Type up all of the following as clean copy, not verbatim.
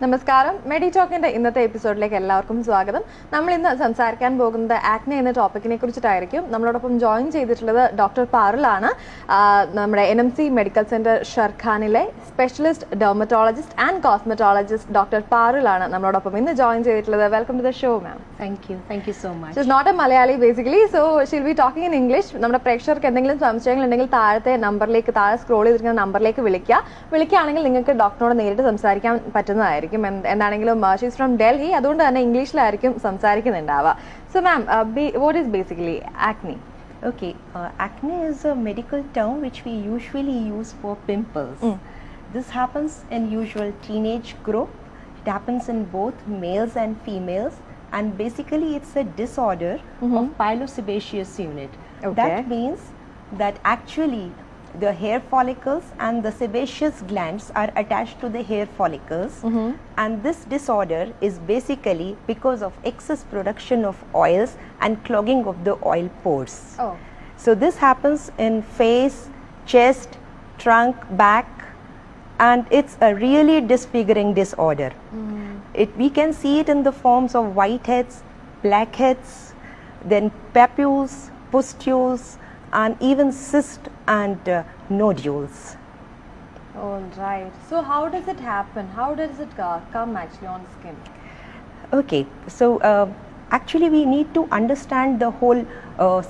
നമസ്കാരം. മെഡിടോക്കിന്റെ ഇന്നത്തെ എപ്പിസോഡിലേക്ക് എല്ലാവർക്കും സ്വാഗതം. നമ്മൾ ഇന്ന് സംസാരിക്കാൻ പോകുന്നത് ആക്നെ എന്ന ടോപ്പിക്കിനെ കുറിച്ചിട്ടായിരിക്കും. നമ്മളോടൊപ്പം ജോയിൻ ചെയ്തിട്ടുള്ളത് ഡോക്ടർ പാറുലാണ്. നമ്മുടെ NMC മെഡിക്കൽ സെന്റർ ഷർഖാനിലെ specialist dermatologist and cosmetologist doctor പാറുലാണ് നമ്മളോടൊപ്പം ഇന്ന് ജോയിൻ ചെയ്തിട്ടുള്ളത്. Welcome to the show ma'am. Thank you so much. She is not a Malayali basically, so she'll be talking in English. നമ്മുടെ പ്രേക്ഷകർക്ക് എന്തെങ്കിലും സംശയങ്ങൾ ഉണ്ടെങ്കിൽ താഴത്തെ നമ്പറിലേക്ക് സ്ക്രോൾ ചെയ്തിരിക്കുന്ന നമ്പറിലേക്ക് വിളിക്കുകയാണെങ്കിൽ നിങ്ങൾക്ക് ഡോക്ടറിനോട് നേരിട്ട് സംസാരിക്കാൻ പറ്റുന്നതായിരിക്കും. എന്താണെങ്കിലും ഷീസ് ഫ്രം ഡൽഹി, അതുകൊണ്ട് തന്നെ ഇംഗ്ലീഷിലായിരിക്കും സംസാരിക്കുന്നുണ്ടാവുക. So ma'am, what is basically acne? Okay, acne is a medical term which we usually use for pimples. This happens in usual teenage group. It happens in both males and females, and basically it's a disorder of pilosebaceous unit. Okay. That means that actually the hair follicles and the sebaceous glands are attached to the hair follicles, and this disorder is basically because of excess production of oils and clogging of the oil pores. Oh. So this happens in face, chest, trunk, back, and it's a really disfiguring disorder. We can see it in the forms of whiteheads, blackheads, then papules, pustules, and even cysts and nodules. All right. So how does it happen? How does it come actually on skin? Okay, so actually we need to understand the whole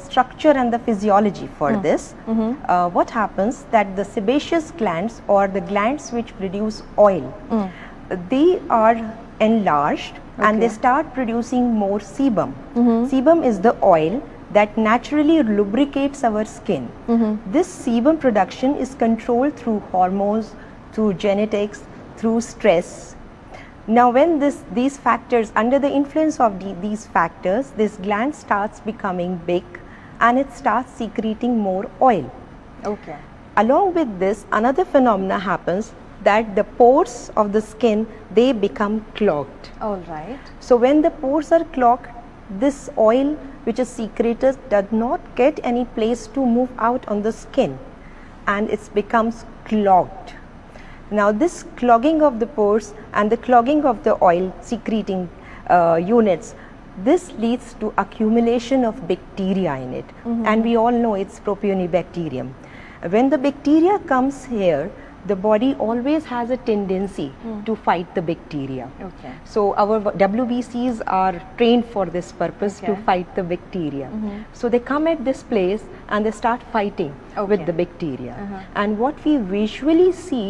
structure and the physiology for this. What happens that the sebaceous glands, or the glands which produce oil, they are enlarged and they start producing more sebum. Sebum is the oil that naturally lubricates our skin. This sebum production is controlled through hormones, through genetics, through stress. Now when these factors, under the influence of these factors, this gland starts becoming big and it starts secreting more oil. Okay. Along with this, another phenomena happens, that the pores of the skin, they become clogged. All right. So when the pores are clogged, this oil which is secreted does not get any place to move out on the skin, and it becomes clogged. Now this clogging of the pores and the clogging of the oil secreting units, this leads to accumulation of bacteria in it, and we all know it's Propionibacterium. When the bacteria comes here, the body always has a tendency to fight the bacteria. Okay. So our WBCs are trained for this purpose, to fight the bacteria. So they come at this place and they start fighting with the bacteria. And what we visually see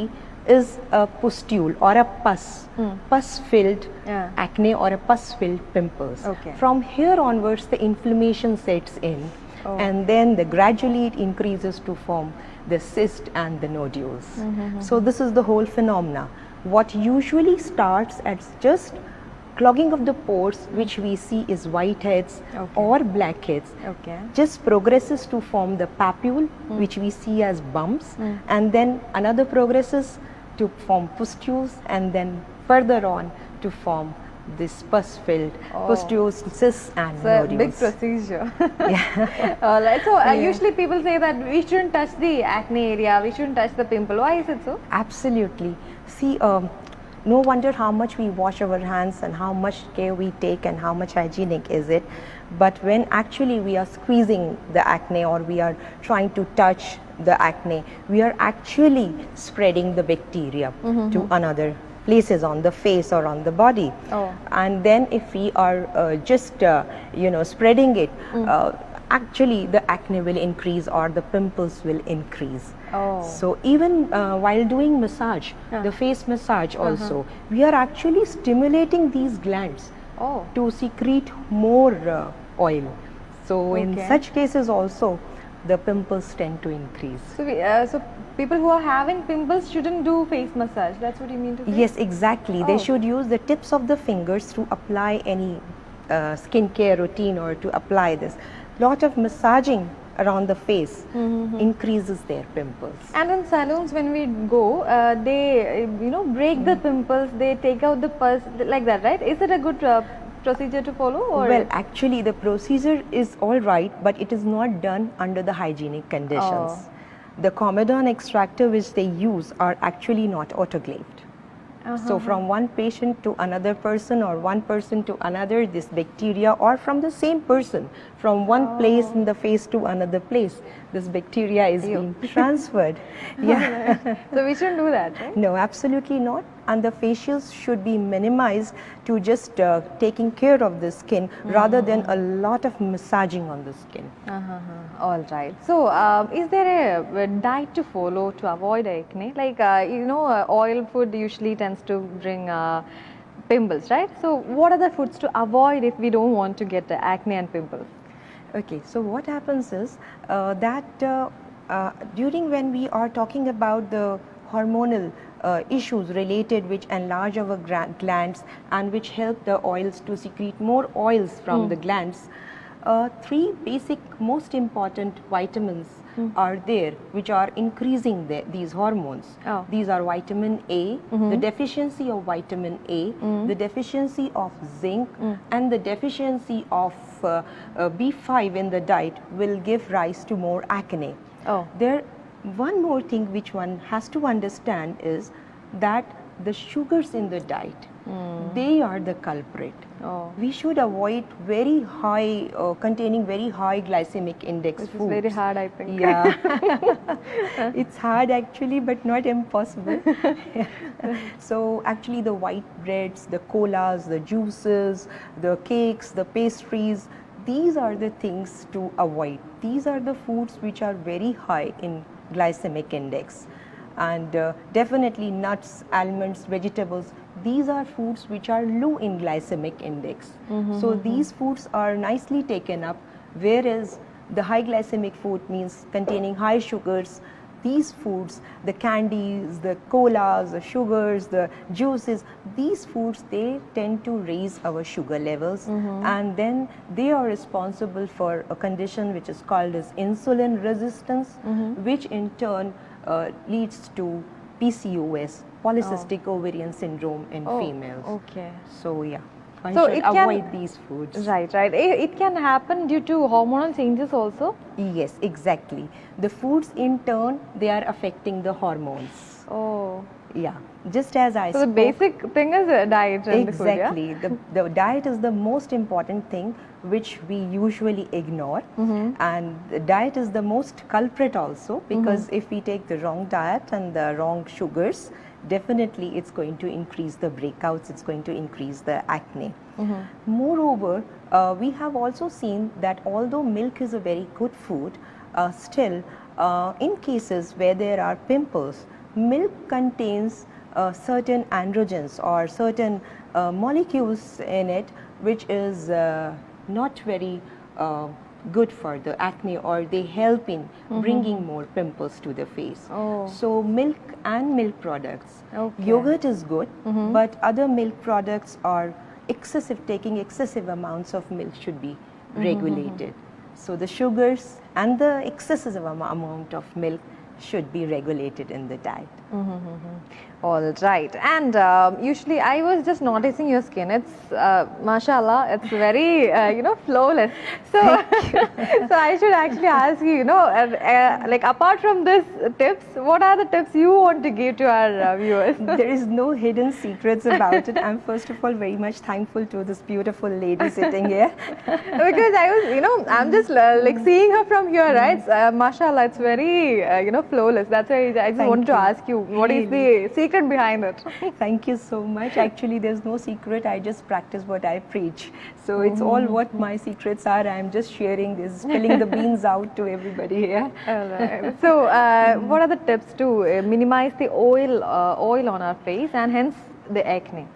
is a pustule or a pus-filled acne or a pus-filled pimples. Okay. From here onwards, the inflammation sets in, and then gradually it increases to form the cyst and the nodules. So this is the whole phenomena. What usually starts as just clogging of the pores, which we see is whiteheads or blackheads, just progresses to form the papule, which we see as bumps, and then another progresses to form pustules, and then further on to form this pus-filled pustules, cysts and nodules. Big procedure. All right. So usually people say that we shouldn't touch the acne area, we shouldn't touch the pimple. Why is it so? Absolutely. See, no wonder how much we wash our hands and how much care we take and how much hygienic is it. But when actually we are squeezing the acne, or we are trying to touch the acne, we are actually spreading the bacteria to another places on the face or on the body. And then if we are just spreading it, actually the acne will increase or the pimples will increase. So even while doing massage, the face massage also, we are actually stimulating these glands to secrete more oil. So in such cases also, the pimples tend to increase. So people who are having pimples shouldn't do face massage. That's what you mean to say? Yes, exactly. They should use the tips of the fingers to apply any skincare routine, or to apply this. Lot of massaging around the face increases their pimples. And in salons when we go, they break the pimples, they take out the pus like that, right? Is it a good procedure to follow? Or? Well, actually the procedure is all right, but it is not done under the hygienic conditions. The Comedone extractor which they use are actually not autoclaved. So from one patient to another person or one person to another, this bacteria, or from the same person, from one place in the face to another place, this bacteria is being transferred. Yeah. So we shouldn't do that, right? No, absolutely not. And the facials should be minimized to just taking care of the skin rather than a lot of massaging on the skin. All right. So, is there a diet to follow to avoid acne? Like, oil food usually tends to bring pimples, right? So, what are the foods to avoid if we don't want to get acne and pimples? Okay, so what happens is that during when we are talking about the hormonal issues related which enlarge our glands and which help the oils to secrete more oils from the glands, three basic most important vitamins are there which are increasing these hormones. Oh. These are vitamin A, the deficiency of vitamin A, the deficiency of zinc, and the deficiency of B5 in the diet will give rise to more acne. Oh. One more thing which one has to understand is that the sugars in the diet, they are the culprit. Oh. We should avoid very high, containing very high glycemic index Which is foods. very hard, I think. Yeah, it's hard actually, but not impossible. So actually the white breads, the colas, the juices, the cakes, the pastries, these are the things to avoid. These are the foods which are very high in glycemic index. And definitely nuts, almonds, vegetables, these are foods which are low in glycemic index. So these foods are nicely taken up, whereas the high glycemic food means containing high sugars. These foods, the candies, the colas, the sugars, the juices, these foods, they tend to raise our sugar levels, and then they are responsible for a condition which is called as insulin resistance, which in turn leads to PCOS, polycystic ovarian syndrome in females. Okay. So yeah, one So should it can- avoid these foods. Right, right. It can happen due to hormonal changes also. Yes, exactly. The foods in turn, they are affecting the hormones. Oh. Yeah, just as I So the spoke. basic thing is diet and the food, yeah? Exactly. The diet is the most important thing which we usually ignore, and the diet is the most culprit also, because if we take the wrong diet and the wrong sugars, definitely it's going to increase the breakouts, it's going to increase the acne. Moreover, we have also seen that although milk is a very good food, still in cases where there are pimples, milk contains certain androgens or certain molecules in it which is not very good for the acne, or they help in bringing more pimples to the face. Oh. So milk and milk products. Okay. Yogurt is good, but other milk products are excessive, taking excessive amounts of milk should be regulated. So the sugars and the excessive amount of milk should be regulated in the diet. All right. And usually I was just noticing your skin. It's, mashallah, it's very, flawless. So, so I should actually ask you, like apart from this tips, what are the tips you want to give to our viewers? There is no hidden secrets about it. I'm first of all very much thankful to this beautiful lady sitting here. Because I was, I'm just like seeing her from here, right? Mashallah, it's very, flawless. That's why I just wanted to ask you, what is the secret behind it? Thank you so much. Actually, there's no secret. I just practice what I preach. So it's all what my secrets are. I'm just sharing this, spilling the beans out to everybody here. All right. So, what are the tips to minimize the oil on our face and hence the acne?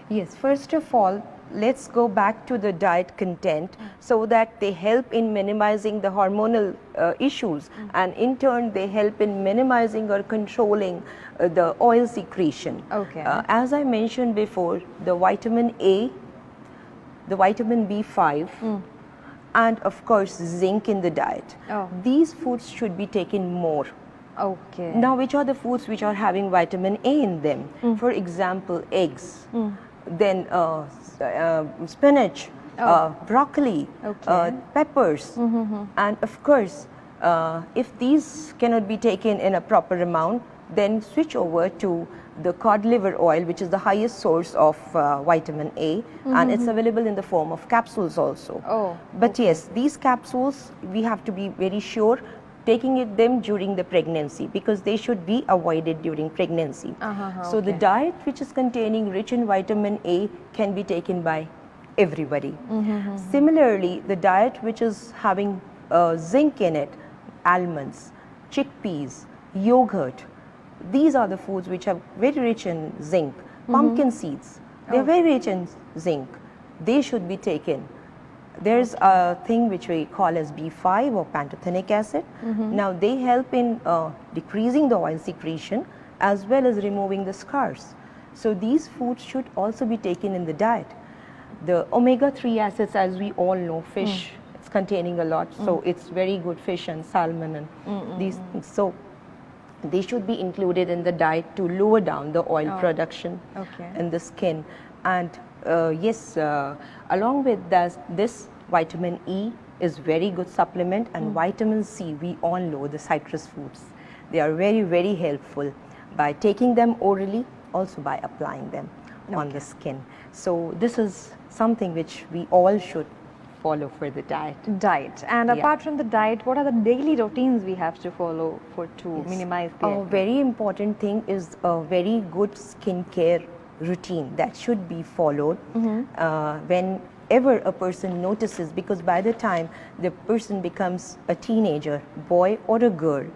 Yes, first of all, let's go back to the diet content so that they help in minimizing the hormonal issues, and in turn they help in minimizing or controlling the oil secretion. Okay. As I mentioned before, the vitamin A, the vitamin B5, and of course zinc in the diet. Oh. These foods should be taken more. Okay. Now, which are the foods which are having vitamin A in them? For example, eggs, then spinach, broccoli, Okay. peppers, and of course, if these cannot be taken in a proper amount, then switch over to the cod liver oil, which is the highest source of vitamin A, and it's available in the form of capsules also. Oh, But yes, these capsules, we have to be very sure taking them during the pregnancy, because they should be avoided during pregnancy. So the okay. diet which is containing rich in vitamin A can be taken by everybody. Similarly, the diet which is having zinc in it, almonds, chickpeas, yogurt, these are the foods which are very rich in zinc. Pumpkin seeds, they're very rich in zinc. They should be taken. There's a thing which we call as B5 or pantothenic acid. Now they help in decreasing the oil secretion as well as removing the scars. So these foods should also be taken in the diet. The omega-3 acids, as we all know, fish, it's containing a lot, so it's very good, fish and salmon and these things. So they should be included in the diet to lower down the oil production in the skin. And yes, along with this vitamin E is very good supplement, and vitamin C, we all know the citrus fruits. They are very, very helpful by taking them orally, also by applying them on the skin. So this is something which we all should follow for the diet. And apart from the diet, what are the daily routines we have to follow to minimize the A very important thing is a very good skincare routine that should be followed whenever a person notices, because by the time the person becomes a teenager, boy or a girl,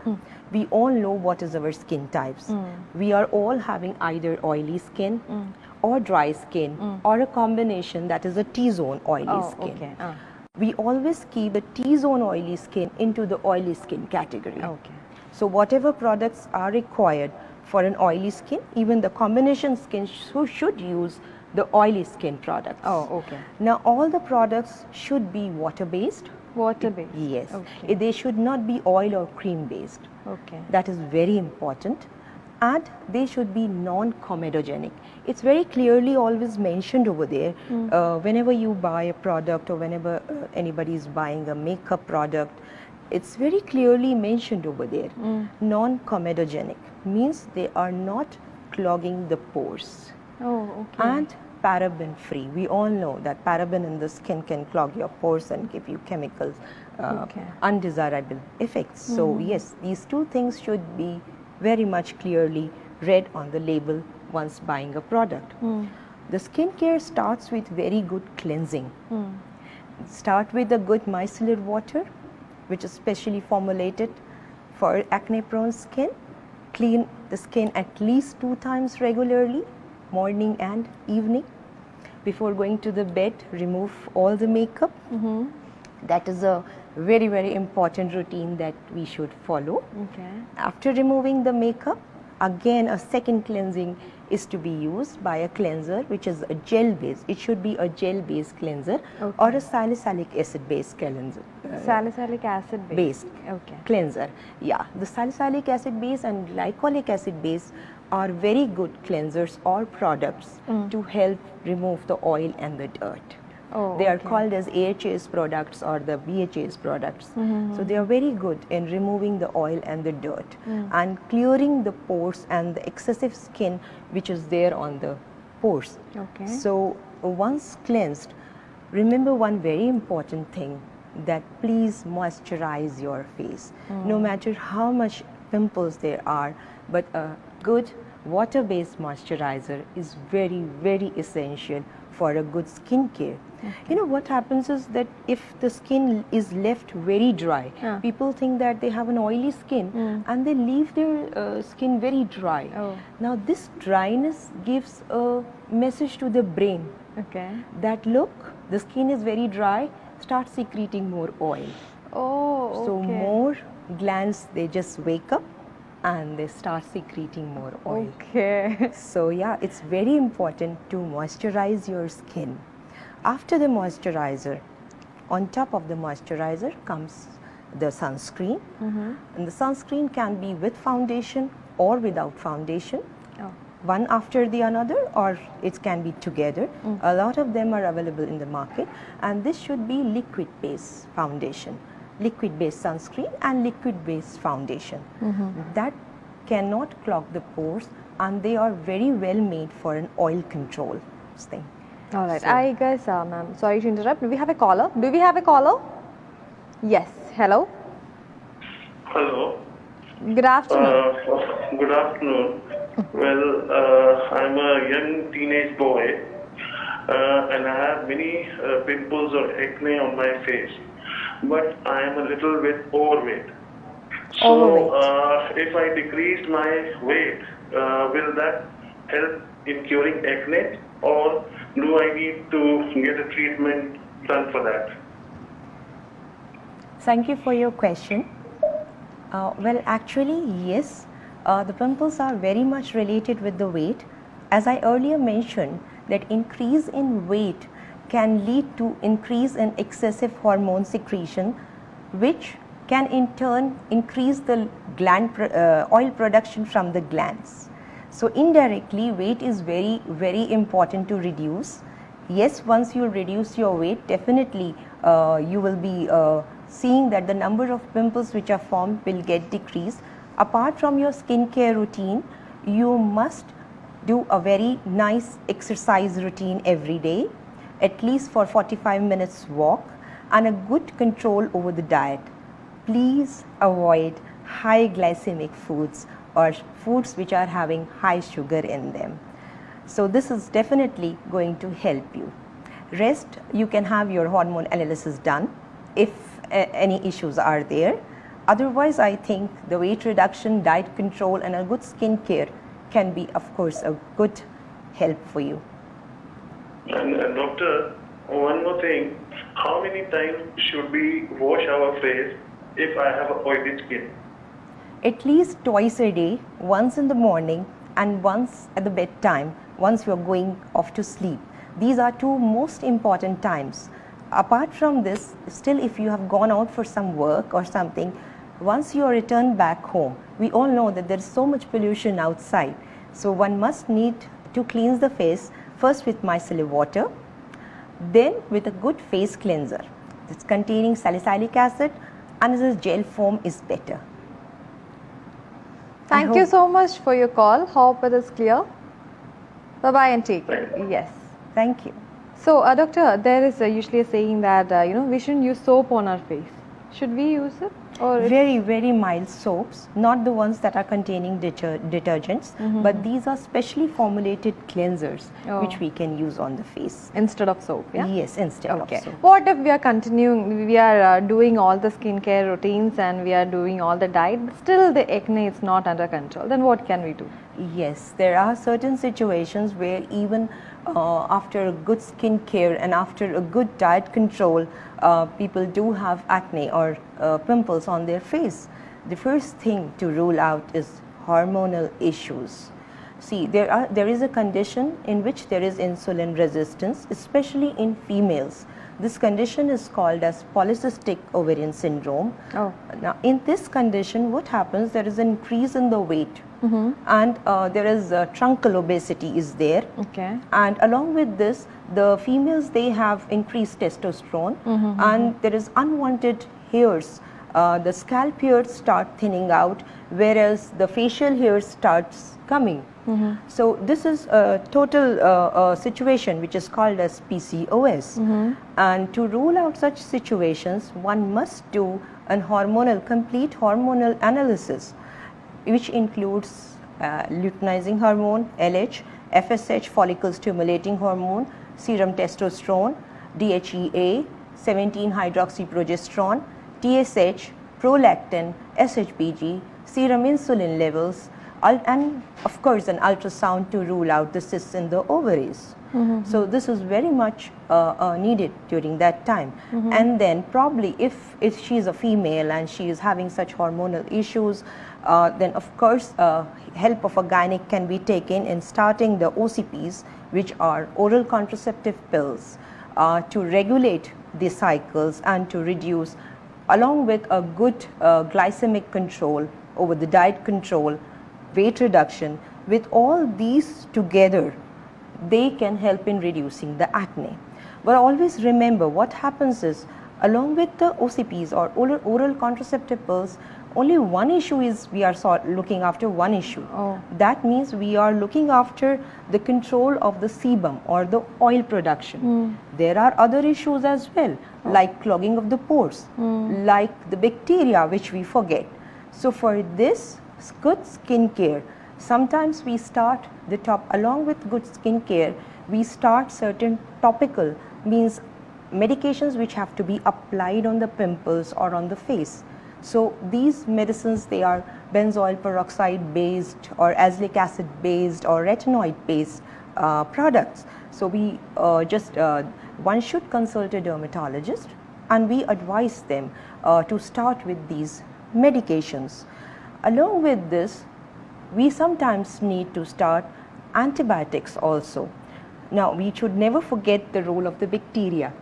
we all know what is our skin types. We are all having either oily skin or dry skin or a combination that is a T-zone oily skin. We always keep the T-zone oily skin into the oily skin category. So whatever products are required for an oily skin, even the combination skin should use the oily skin products. Now all the products should be water based. Yes. They should not be oil or cream based. That is very important. And they should be non-comedogenic. It's very clearly always mentioned over there. Whenever you buy a product or whenever anybody is buying a makeup product, it's very clearly mentioned over there. Non-comedogenic means they are not clogging the pores. And paraben free. We all know that paraben in the skin can clog your pores and give you chemicals, undesirable effects. So yes, these two things should be very much clearly read on the label once buying a product. The skincare starts with very good cleansing. Start with a good micellar water, which is specially formulated for acne-prone skin. Clean the skin at least 2 times regularly, morning and evening. Before going to the bed, remove all the makeup. That is a very, very important routine that we should follow. After removing the makeup, again a second cleansing is to be used by a cleanser which is a gel based. It should be a gel based cleanser or a salicylic acid based cleanser. Salicylic acid based cleanser. Yeah, the salicylic acid base and glycolic acid base are very good cleansers or products to help remove the oil and the dirt. They are called as AHA's products or the BHA's products. So they are very good in removing the oil and the dirt and clearing the pores and the excessive skin which is there on the pores. So once cleansed, remember one very important thing, that please moisturize your face. No matter how much pimples there are, but a good water-based moisturizer is very, very essential for a good skin care. You know what happens is that if the skin is left very dry, people think that they have an oily skin and they leave their skin very dry. Now this dryness gives a message to the brain that look, the skin is very dry, start secreting more oil. So more glands, they just wake up and they start secreting more oil. So yeah, it's very important to moisturize your skin. After the moisturizer, on top of the moisturizer comes the sunscreen. And the sunscreen can be with foundation or without foundation. One after the another, or it can be together. A lot of them are available in the market, and this should be liquid based foundation, liquid based sunscreen and liquid based foundation. That cannot clog the pores, and they are very well made for an oil control thing. All right. So- I guess, ma'am, sorry to interrupt. Do we have a caller? Do we have a caller? Yes. Hello. Hello. Good afternoon. Good afternoon. Well, I'm a young teenage boy, and I have many pimples or acne on my face, but I am a little bit overweight. So, if I decrease my weight, will that help in curing acne, or do I need to get a treatment done for that? Thank you for your question. Well, actually, yes, the pimples are very much related with the weight. As I earlier mentioned, that increase in weight can lead to increase in excessive hormone secretion, which can in turn increase the oil production from the glands. So indirectly, weight is very, very important to reduce. Yes, once you reduce your weight, definitely you will be seeing that the number of pimples which are formed will get decreased. Apart from your skincare routine, you must do a very nice exercise routine every day, at least for 45 minutes walk, and a good control over the diet. Please avoid high glycemic foods or foods which are having high sugar in them. So this is definitely going to help you. Rest, you can have your hormone analysis done if any issues are there. Otherwise, I think the weight reduction, diet control, and a good skin care can be, of course, a good help for you. And doctor, one more thing, how many times should we wash our face if I have a oily skin? At least twice a day, once in the morning and once at the bedtime, once you are going off to sleep. These are two most important times. Apart from this, still if you have gone out for some work or something, once you are returned back home, we all know that there is so much pollution outside. So one must need to cleanse the face first with micellar water, then with a good face cleanser. It's containing salicylic acid, and this gel foam is better. Thank you so much for your call. Hope it is clear. Bye-bye and take care. Yes. Thank you. So, doctor, there is usually a saying that, we shouldn't use soap on our face. Should we use it? Or Very, very mild soaps, not the ones that are containing detergents, but these are specially formulated cleansers which we can use on the face. instead of soap, yeah? Yes, instead Okay. of soap. What if we are continuing, we are doing all the skincare routines and we are doing all the diet, but still the acne is not under control? Then what can we do? Yes, there are certain situations where even after a good skin care and after a good diet control, people do have acne or pimples on their face. The first thing to rule out is hormonal issues. See, there is a condition in which there is insulin resistance, especially in females. This condition is called as polycystic ovarian syndrome. Oh. Now, in this condition, what happens? There is an increase in the weight, and there is truncal obesity is there. Okay. And along with this, the females, they have increased testosterone, and there is unwanted hairs. The scalp hairs start thinning out, whereas the facial hairs starts coming. So this is a total situation which is called as PCOS. And to rule out such situations, one must do a complete hormonal analysis, which includes luteinizing hormone, LH, FSH, follicle stimulating hormone, serum testosterone, DHEA, 17-hydroxyprogesterone, TSH, prolactin, SHBG, serum insulin levels, and of course an ultrasound to rule out the cysts in the ovaries. So this is very much needed during that time. And then probably if she is a female and she is having such hormonal issues, then of course help of a gynec can be taken in starting the OCPs, which are oral contraceptive pills, to regulate the cycles and to reduce, along with a good glycemic control over the diet control, weight reduction. With all these together, they can help in reducing the acne. But always remember, what happens is, along with the OCPs or oral contraceptive pills, only one issue is we are looking after one issue. Oh. That means we are looking after the control of the sebum or the oil production. There are other issues as well, like clogging of the pores, like the bacteria which we forget. So for this good skincare, sometimes we start the top, along with good skincare, we start certain topical, means medications which have to be applied on the pimples or on the face. So these medicines, they are benzoyl peroxide based or azelaic acid based or retinoid based products. So we one should consult a dermatologist, and we advise them to start with these medications. Along with this, we sometimes need to start antibiotics also. Now, we should never forget the role of the bacteria.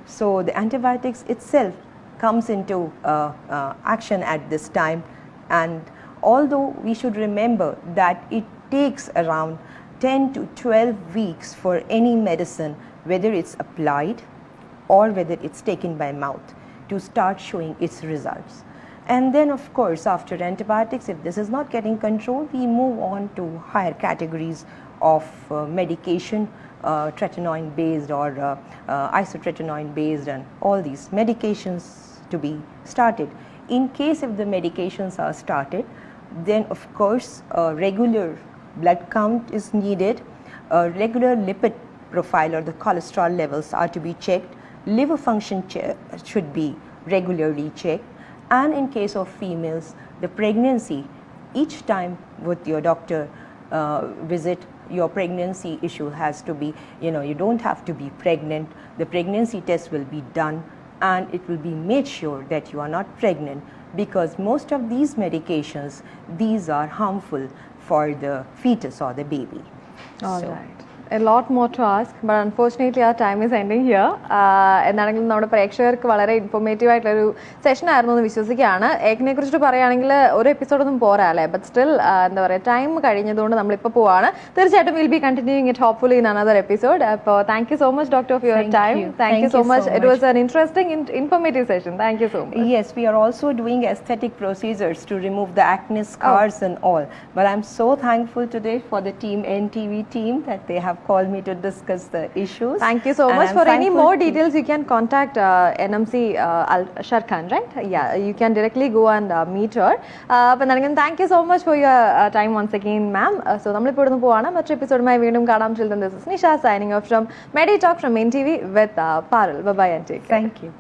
So the antibiotics itself comes into action at this time, and although we should remember that it takes around 10 to 12 weeks for any medicine, whether it's applied or whether it's taken by mouth, to start showing its results. And then of course, after antibiotics, if this is not getting controlled, we move on to higher categories of medication, tretinoin based or isotretinoin based, and all these medications to be started. In case if the medications are started, then of course regular blood count is needed, regular lipid profile or the cholesterol levels are to be checked, liver function should be regularly checked, and in case of females, the pregnancy, each time with your doctor visit, your pregnancy issue has to be, you don't have to be pregnant. The pregnancy test will be done, and it will be made sure that you are not pregnant, because most of these medications, these are harmful for the fetus or the baby. All right. A lot more to ask, but unfortunately our time is ending here. എന്താണെങ്കിലും നമ്മുടെ പ്രേക്ഷകർക്ക് വളരെ informative ആയിട്ടുള്ളൊരു session ആയിരുന്നു എന്ന് വിശ്വസിക്കുകയാണ്. ഏക്കിനെ കുറിച്ചിട്ട് പറയുകയാണെങ്കിൽ ഒരു എപ്പിസോഡൊന്നും പോരാ അല്ലേ, ബട്ട് സ്റ്റിൽ എന്താ പറയുക, ടൈം കഴിഞ്ഞതുകൊണ്ട് നമ്മളിപ്പോൾ പോവാണ്. തീർച്ചയായിട്ടും will be continuing it hopefully in another episode. അപ്പോൾ thank you so much doctor for your time. Thank you so much. It was an interesting informative session. Thank you so much. Yes, we are also doing aesthetic procedures to remove the acne scars and all. But I'm so thankful today for the team, NTV team, that they have called me to discuss the issues. Thank you so And much. I'm For any thankful more details, you can contact NMC Al-Shar Khan, right? Yeah, you can directly go and meet her. But thank you so much for your time once again, ma'am. So, നമ്മളിപ്പോൾ ഇവിടുന്ന് പോവാണ്. മറ്റൊരു എപ്പിസോഡുമായി വീണ്ടും കാണാം. Till then, this is Nisha signing off from Medi Talk from NTV with Parul. Bye bye and take care. Thank you.